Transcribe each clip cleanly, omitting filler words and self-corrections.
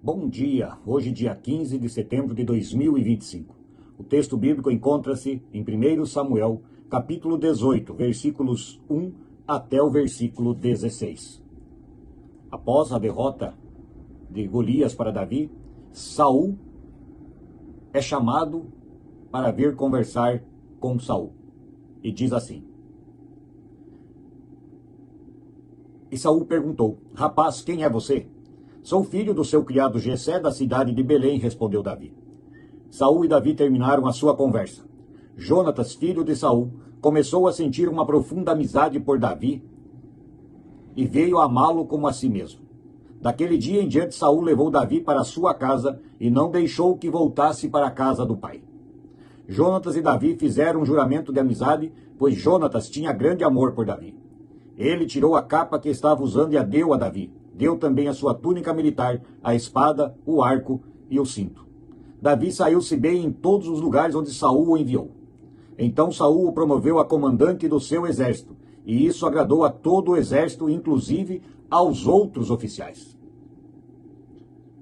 Bom dia, hoje dia 15 de setembro de 2025. O texto bíblico encontra-se em 1 Samuel, capítulo 18, versículos 1 até o versículo 16. Após a derrota de Golias para Davi, Saul é chamado para vir conversar com Saul. E diz assim: E Saul perguntou: Rapaz, quem é você? Sou filho do seu criado Jessé, da cidade de Belém, respondeu Davi. Saul e Davi terminaram a sua conversa. Jonatas, filho de Saul, começou a sentir uma profunda amizade por Davi e veio amá-lo como a si mesmo. Daquele dia em diante, Saul levou Davi para a sua casa e não deixou que voltasse para a casa do pai. Jonatas e Davi fizeram um juramento de amizade, pois Jonatas tinha grande amor por Davi. Ele tirou a capa que estava usando e a deu a Davi. Deu também a sua túnica militar, a espada, o arco e o cinto. Davi saiu-se bem em todos os lugares onde Saul o enviou. Então Saul o promoveu a comandante do seu exército, e isso agradou a todo o exército, inclusive aos outros oficiais.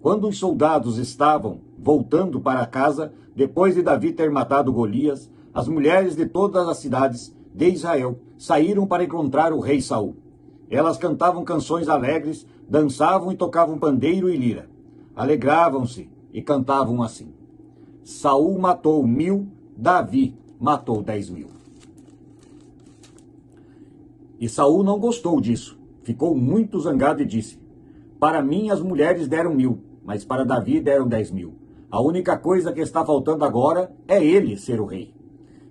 Quando os soldados estavam voltando para casa, depois de Davi ter matado Golias, as mulheres de todas as cidades de Israel saíram para encontrar o rei Saul. Elas cantavam canções alegres, dançavam e tocavam pandeiro e lira. Alegravam-se e cantavam assim: Saul matou 1000, Davi matou 10.000. E Saul não gostou disso. Ficou muito zangado e disse: Para mim as mulheres deram 1000, mas para Davi deram 10.000. A única coisa que está faltando agora é ele ser o rei.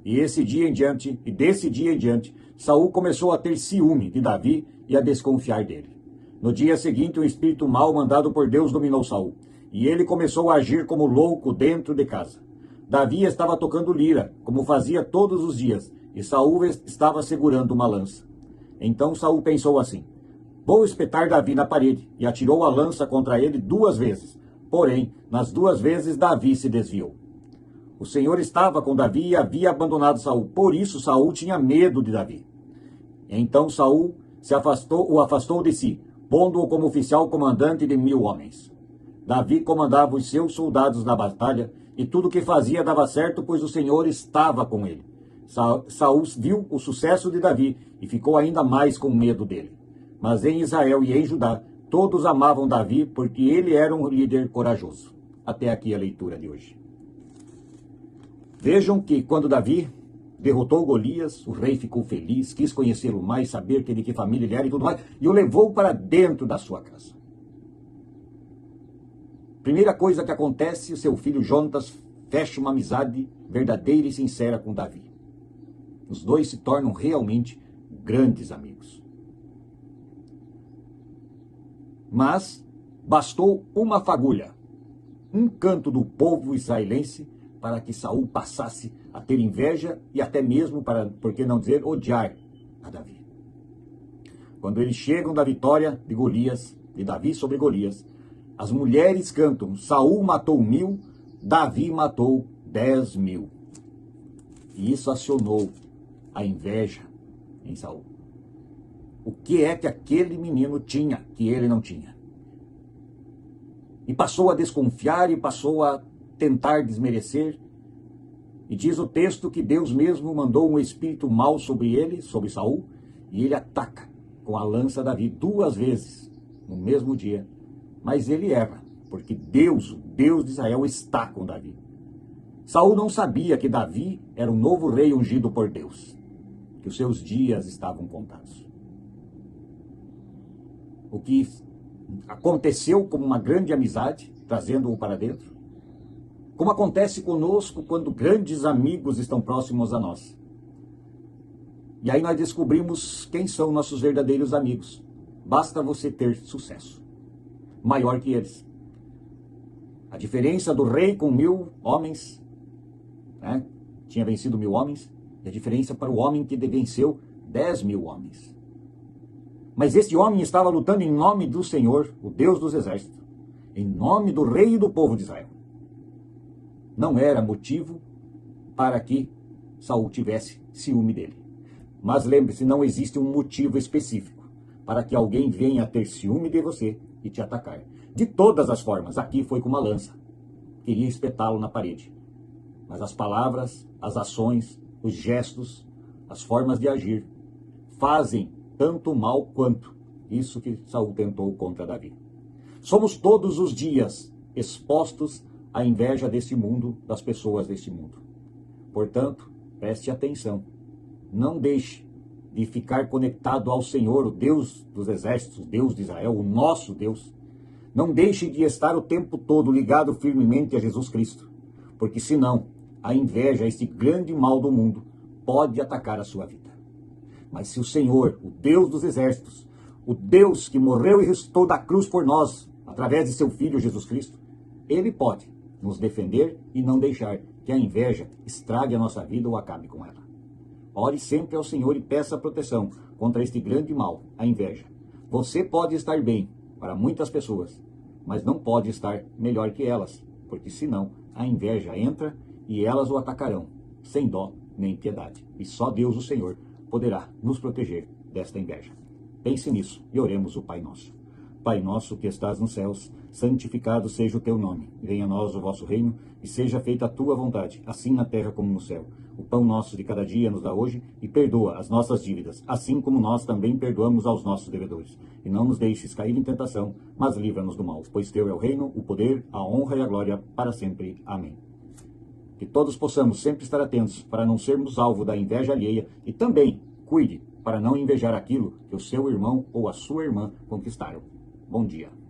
E desse dia em diante, Saul começou a ter ciúme de Davi e a desconfiar dele. No dia seguinte, um espírito mau mandado por Deus dominou Saul, e ele começou a agir como louco dentro de casa. Davi estava tocando lira, como fazia todos os dias, e Saul estava segurando uma lança. Então Saul pensou assim: Vou espetar Davi na parede, e atirou a lança contra ele 2 vezes. Porém, nas 2 vezes Davi se desviou. O Senhor estava com Davi e havia abandonado Saul. Por isso Saul tinha medo de Davi. Então Saul o afastou de si, pondo-o como oficial comandante de 1000 homens. Davi comandava os seus soldados na batalha, e tudo o que fazia dava certo, pois o Senhor estava com ele. Saul viu o sucesso de Davi e ficou ainda mais com medo dele. Mas em Israel e em Judá, todos amavam Davi, porque ele era um líder corajoso. Até aqui a leitura de hoje. Vejam que quando Davi derrotou Golias, o rei ficou feliz, quis conhecê-lo mais, saber de que família ele era e tudo mais, e o levou para dentro da sua casa. Primeira coisa que acontece, seu filho Jonatas fecha uma amizade verdadeira e sincera com Davi. Os dois se tornam realmente grandes amigos. Mas bastou uma fagulha, um canto do povo israelense, para que Saul passasse a ter inveja e até mesmo, por que não dizer, odiar a Davi. Quando eles chegam da vitória de Golias, de Davi sobre Golias, as mulheres cantam: Saul matou 1000, Davi matou 10.000. E isso acionou a inveja em Saul. O que é que aquele menino tinha que ele não tinha? E passou a desconfiar e passou a tentar desmerecer. E diz o texto que Deus mesmo mandou um espírito mau sobre ele, sobre Saul, e ele ataca com a lança Davi 2 vezes no mesmo dia. Mas ele erra, porque Deus, o Deus de Israel, está com Davi. Saul não sabia que Davi era um novo rei ungido por Deus, que os seus dias estavam contados. O que aconteceu como uma grande amizade, trazendo-o para dentro, como acontece conosco quando grandes amigos estão próximos a nós. E aí nós descobrimos quem são nossos verdadeiros amigos. Basta você ter sucesso maior que eles. A diferença do rei com 1000 homens, né? Tinha vencido 1000 homens, e a diferença para o homem que venceu 10.000 homens. Mas esse homem estava lutando em nome do Senhor, o Deus dos exércitos, em nome do rei e do povo de Israel. Não era motivo para que Saul tivesse ciúme dele. Mas lembre-se, não existe um motivo específico para que alguém venha a ter ciúme de você e te atacar. de todas as formas. Aqui foi com uma lança. Queria espetá-lo na parede. Mas as palavras, as ações, os gestos, as formas de agir fazem tanto mal quanto isso que Saul tentou contra Davi. Somos todos os dias expostos à inveja deste mundo, das pessoas deste mundo. Portanto, preste atenção. Não deixe de ficar conectado ao Senhor, o Deus dos exércitos, o Deus de Israel, o nosso Deus. Não deixe de estar o tempo todo ligado firmemente a Jesus Cristo, porque senão a inveja, este grande mal do mundo, pode atacar a sua vida. Mas se o Senhor, o Deus dos exércitos, o Deus que morreu e ressuscitou da cruz por nós, através de seu Filho Jesus Cristo, Ele pode nos defender e não deixar que a inveja estrague a nossa vida ou acabe com ela. Ore sempre ao Senhor e peça proteção contra este grande mal, a inveja. Você pode estar bem para muitas pessoas, mas não pode estar melhor que elas, porque senão a inveja entra e elas o atacarão, sem dó nem piedade. E só Deus, o Senhor, poderá nos proteger desta inveja. Pense nisso e oremos o Pai Nosso. Pai nosso que estás nos céus, santificado seja o teu nome. Venha a nós o vosso reino e seja feita a tua vontade, assim na terra como no céu. O pão nosso de cada dia nos dá hoje e perdoa as nossas dívidas, assim como nós também perdoamos aos nossos devedores. E não nos deixes cair em tentação, mas livra-nos do mal, pois teu é o reino, o poder, a honra e a glória para sempre. Amém. Que todos possamos sempre estar atentos para não sermos alvo da inveja alheia e também cuide para não invejar aquilo que o seu irmão ou a sua irmã conquistaram. Bom dia.